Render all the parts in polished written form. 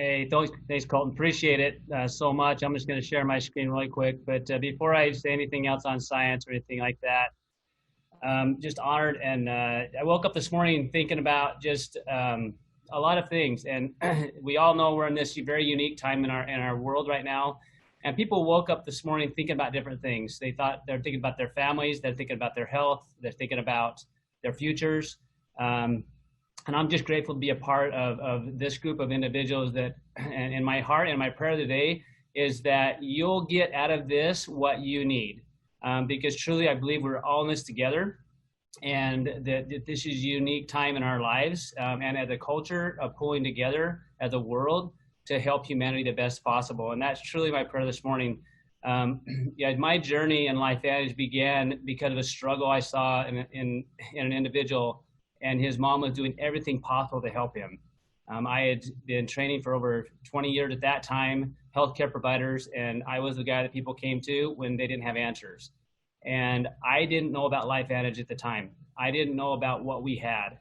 Hey, thanks, Colton. Appreciate it so much. I'm just going to share my screen really quick. But before I say anything else on science or anything like that, just honored. And I woke up this morning thinking about just a lot of things. And we all know we're in this very unique time in our world right now. And people woke up this morning thinking about different things. They're thinking about their families. They're thinking about their health. They're thinking about their futures. And I'm just grateful to be a part of this group of individuals that, and in my heart and my prayer today is that you'll get out of this what you need. Because truly, I believe we're all in this together, and that this is a unique time in our lives, and as a culture of pulling together as a world to help humanity the best possible. And that's truly my prayer this morning. Yeah, my journey in LifeVantage began because of a struggle I saw in an individual, and his mom was doing everything possible to help him. I had been training for over 20 years at that time, healthcare providers, and I was the guy that people came to when they didn't have answers. And I didn't know about LifeVantage at the time. I didn't know about what we had,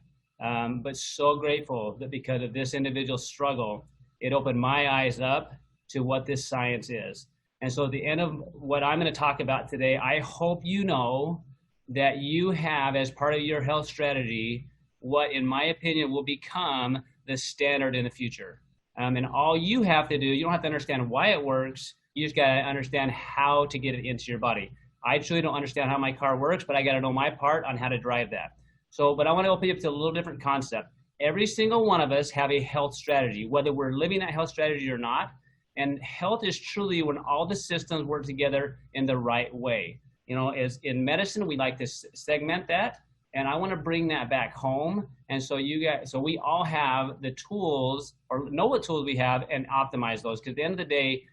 but so grateful that because of this individual's struggle, it opened my eyes up to what this science is. And so at the end of what I'm going to talk about today, I hope you know that you have as part of your health strategy what, in my opinion, will become the standard in the future. And all you have to do, you don't have to understand why it works. You just got to understand how to get it into your body. I truly don't understand how my car works, but I got to know my part on how to drive that. So, but I want to open you up to a little different concept. Every single one of us have a health strategy, whether we're living that health strategy or not. And health is truly when all the systems work together in the right way. You know, as in medicine, we like to segment that, and I want to bring that back home. And so so we all have the tools, or know what tools we have, and optimize those. Because at the end of the day,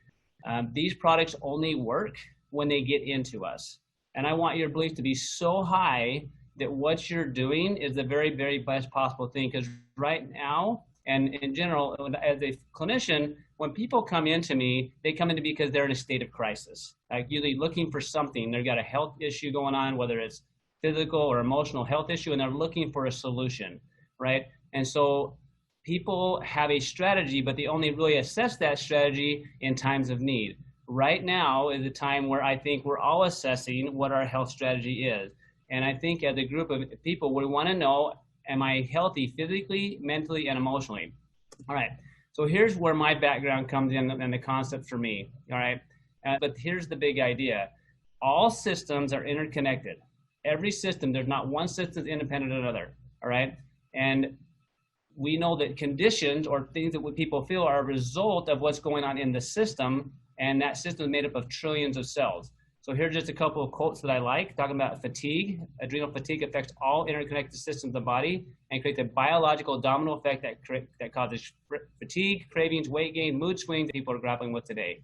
these products only work when they get into us. And I want your belief to be so high that what you're doing is the very, very best possible thing. Because right now, and in general, as a clinician, when people come into me, they come into me because they're in a state of crisis, like usually looking for something. They've got a health issue going on, whether it's physical or emotional health issue, and they're looking for a solution, right? And so people have a strategy, but they only really assess that strategy in times of need. Right now is a time where I think we're all assessing what our health strategy is. And I think as a group of people, we want to know, am I healthy physically, mentally, and emotionally? All right. So here's where my background comes in and the concept for me, all right? But here's the big idea. All systems are interconnected. Every system, there's not one system that's independent of another, all right? And we know that conditions or things that people feel are a result of what's going on in the system, and that system is made up of trillions of cells. So here's just a couple of quotes that I like, talking about fatigue. Adrenal fatigue affects all interconnected systems of the body and creates a biological domino effect that causes fatigue, cravings, weight gain, mood swings that people are grappling with today.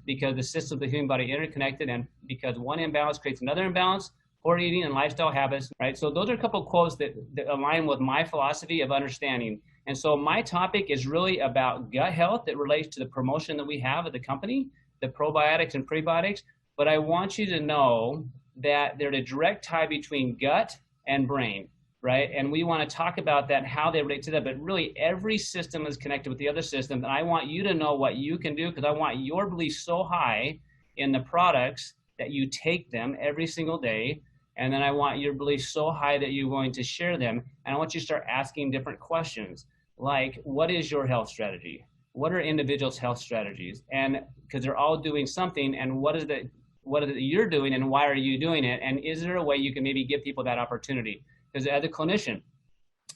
Because the systems of the human body are interconnected, and because one imbalance creates another imbalance, poor eating and lifestyle habits, right? So those are a couple of quotes that align with my philosophy of understanding. And so my topic is really about gut health that relates to the promotion that we have at the company, the probiotics and prebiotics. But I want you to know that there's a direct tie between gut and brain, right? And we want to talk about that, how they relate to that. But really, every system is connected with the other system. And I want you to know what you can do, because I want your belief so high in the products that you take them every single day. And then I want your belief so high that you're going to share them. And I want you to start asking different questions, like, what is your health strategy? What are individuals' health strategies? And because they're all doing something, and what is it that you're doing, and why are you doing it? And is there a way you can maybe give people that opportunity? Because as a clinician,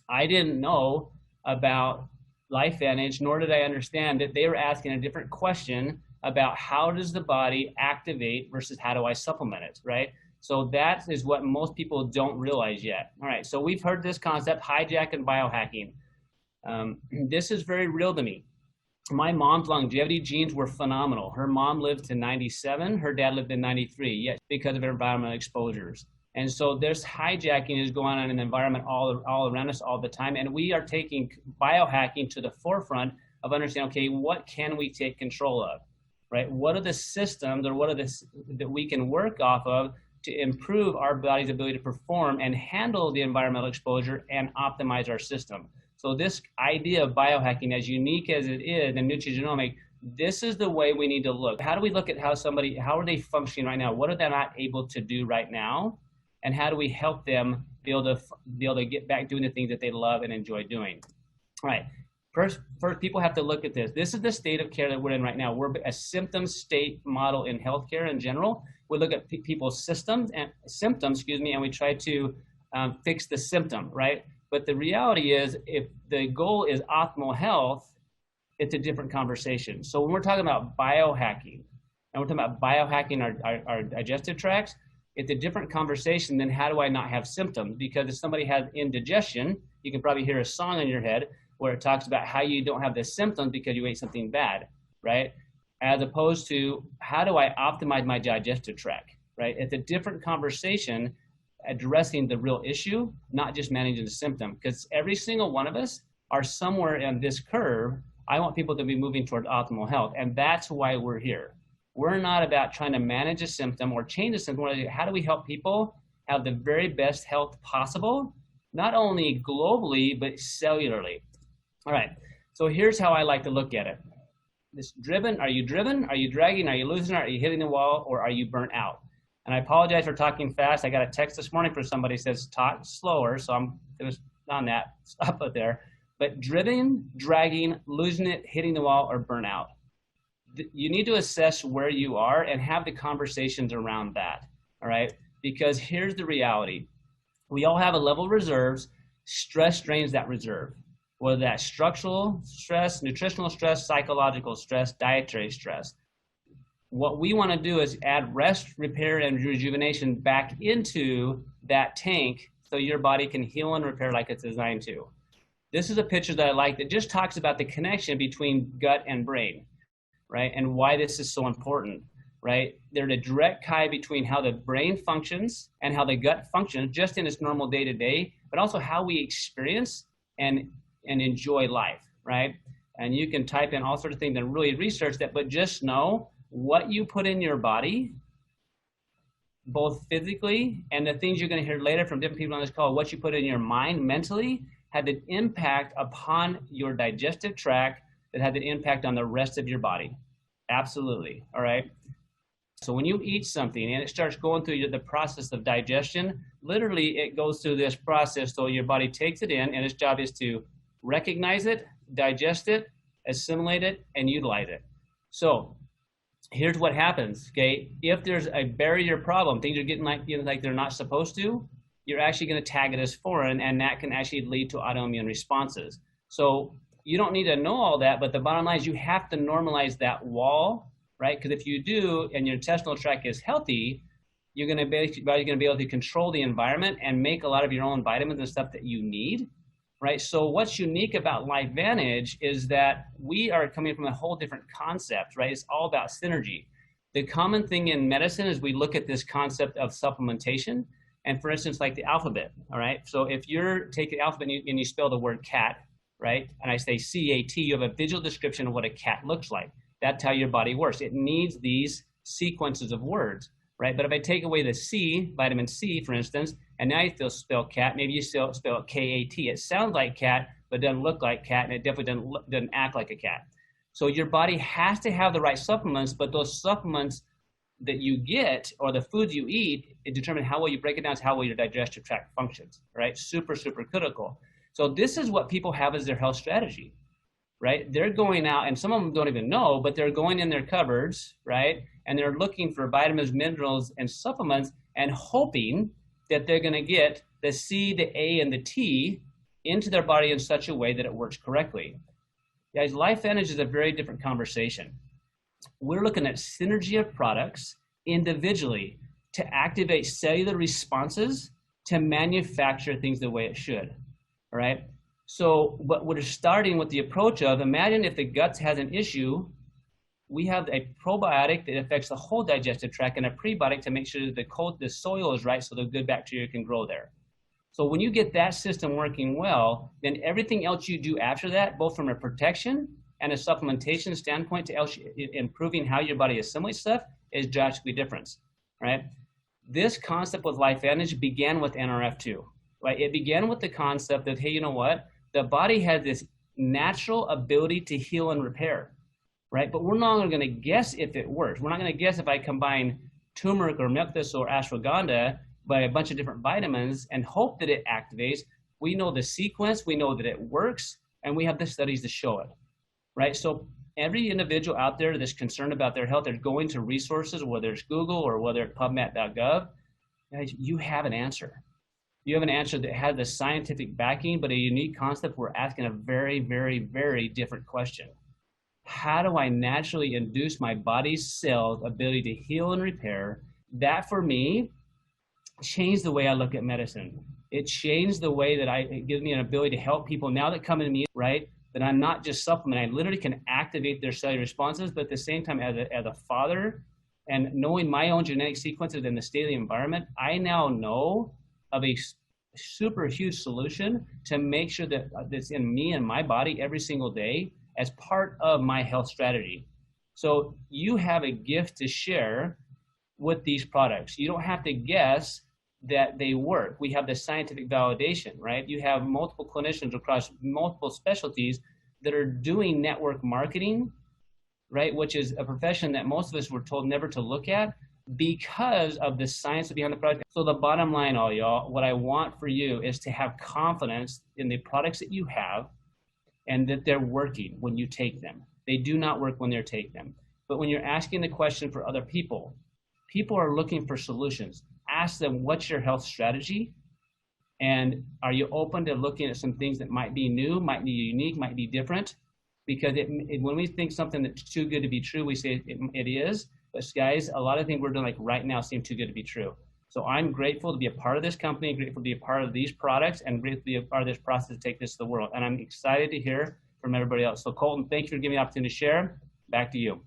I didn't know about LifeVantage, nor did I understand that they were asking a different question about how does the body activate versus how do I supplement it, right? So that is what most people don't realize yet. All right, so we've heard this concept, hijack and biohacking. This is very real to me. My mom's longevity genes were phenomenal. Her mom lived to 97, her dad lived to 93, yet because of environmental exposures. And so this hijacking is going on in the environment all around us all the time. And we are taking biohacking to the forefront of understanding, okay, what can we take control of, right? What are the systems, or what are the that we can work off of to improve our body's ability to perform and handle the environmental exposure and optimize our system? So this idea of biohacking, as unique as it is in nutrigenomics, this is the way we need to look. How do we look at how are they functioning right now? What are they not able to do right now? And how do we help them be able to get back doing the things that they love and enjoy doing? All right. First, people have to look at this. This is the state of care that we're in right now. We're a symptom state model in healthcare in general. We look at people's symptoms, and we try to fix the symptom, right? But the reality is, if the goal is optimal health, it's a different conversation. So when we're talking about biohacking, and we're talking about biohacking our digestive tracts, it's a different conversation than how do I not have symptoms? Because if somebody has indigestion, you can probably hear a song in your head where it talks about how you don't have the symptoms because you ate something bad, right? As opposed to how do I optimize my digestive tract, right? It's a different conversation addressing the real issue, not just managing the symptom, because every single one of us are somewhere in this curve. I want people to be moving toward optimal health, and that's why we're here. We're not about trying to manage a symptom or change a symptom. How do we help people have the very best health possible, not only globally, but cellularly? All right, so here's how I like to look at it. Are you driven? Are you dragging? Are you losing? Are you hitting the wall? Or are you burnt out? And I apologize for talking fast. I got a text this morning from somebody who says talk slower, so it was on that. Stop it there. But driven, dragging, losing it, hitting the wall, or burnout. You need to assess where you are and have the conversations around that, all right? Because here's the reality. We all have a level of reserves. Stress drains that reserve, whether that's structural stress, nutritional stress, psychological stress, dietary stress. What we want to do is add rest, repair, and rejuvenation back into that tank so your body can heal and repair like it's designed to. This is a picture that I like that just talks about the connection between gut and brain, right? And why this is so important, right? There's a direct tie between how the brain functions and how the gut functions just in its normal day-to-day, but also how we experience and enjoy life, right? And you can type in all sorts of things and really research that, but just know what you put in your body, both physically and the things you're going to hear later from different people on this call, what you put in your mind mentally had an impact upon your digestive tract that had an impact on the rest of your body. Absolutely, all right? So when you eat something and it starts going through the process of digestion, literally it goes through this process so your body takes it in, and its job is to recognize it, digest it, assimilate it, and utilize it. So here's what happens, okay? If there's a barrier problem, things are getting like they're not supposed to, you're actually going to tag it as foreign, and that can actually lead to autoimmune responses. So you don't need to know all that, but the bottom line is you have to normalize that wall, right? Because if you do and your intestinal tract is healthy, you're going to be able to control the environment and make a lot of your own vitamins and stuff that you need, right? So what's unique about LifeVantage is that we are coming from a whole different concept, right? It's all about synergy. The common thing in medicine is we look at this concept of supplementation. And for instance, like the alphabet, all right? So if you're taking the alphabet and you spell the word cat, right? And I say C-A-T, you have a visual description of what a cat looks like. That's how your body works. It needs these sequences of words, right? But if I take away the C, vitamin C, for instance, and now you still spell cat, maybe you still spell K-A-T. It sounds like cat, but doesn't look like cat, and it definitely doesn't act like a cat. So your body has to have the right supplements, but those supplements that you get or the foods you eat, it determines how well you break it down, is how well your digestive tract functions, right? Super, super critical. So this is what people have as their health strategy, right? They're going out, and some of them don't even know, but they're going in their cupboards, right? And they're looking for vitamins, minerals, and supplements and hoping that they're going to get the C, the A, and the T into their body in such a way that it works correctly. Guys, LifeVantage is a very different conversation. We're looking at synergy of products individually to activate cellular responses to manufacture things the way it should, all right? So, but we're starting with the approach of, imagine if the gut has an issue, we have a probiotic that affects the whole digestive tract and a prebiotic to make sure that the soil is right so the good bacteria can grow there. So when you get that system working well, then everything else you do after that, both from a protection and a supplementation standpoint to improving how your body assimilates stuff, is drastically different, right? This concept with LifeVantage began with NRF2, right? It began with the concept that, hey, you know what? the body has this natural ability to heal and repair, right? But we're not going to guess if it works. We're not going to guess if I combine turmeric or milk thistle or ashwagandha by a bunch of different vitamins and hope that it activates. We know the sequence, we know that it works, and we have the studies to show it, right? So every individual out there that's concerned about their health, they're going to resources, whether it's Google or whether it's PubMed.gov, guys, you have an answer. You have an answer that has the scientific backing, but a unique concept. We're asking a very, very, very different question. How do I naturally induce my body's cells' ability to heal and repair? That, for me, changed the way I look at medicine. It changed the way that it gives me an ability to help people now that come to me, right? That I'm not just supplementing. I literally can activate their cellular responses, but at the same time, as a father, and knowing my own genetic sequences in the state of the environment, I now know of a super huge solution to make sure that that's in me and my body every single day as part of my health strategy. So you have a gift to share with these products. You don't have to guess that they work. We have the scientific validation, right? You have multiple clinicians across multiple specialties that are doing network marketing, right? Which is a profession that most of us were told never to look at because of the science behind the product. So the bottom line, all y'all, what I want for you is to have confidence in the products that you have and that they're working when you take them. They do not work when they're taking them. But when you're asking the question for other people, people are looking for solutions. Ask them, what's your health strategy? And are you open to looking at some things that might be new, might be unique, might be different? Because when we think something that's too good to be true, we say it is. But guys, a lot of things we're doing like right now seem too good to be true. So I'm grateful to be a part of this company, grateful to be a part of these products, and grateful to be a part of this process to take this to the world. And I'm excited to hear from everybody else. So Colton, thank you for giving me the opportunity to share. Back to you.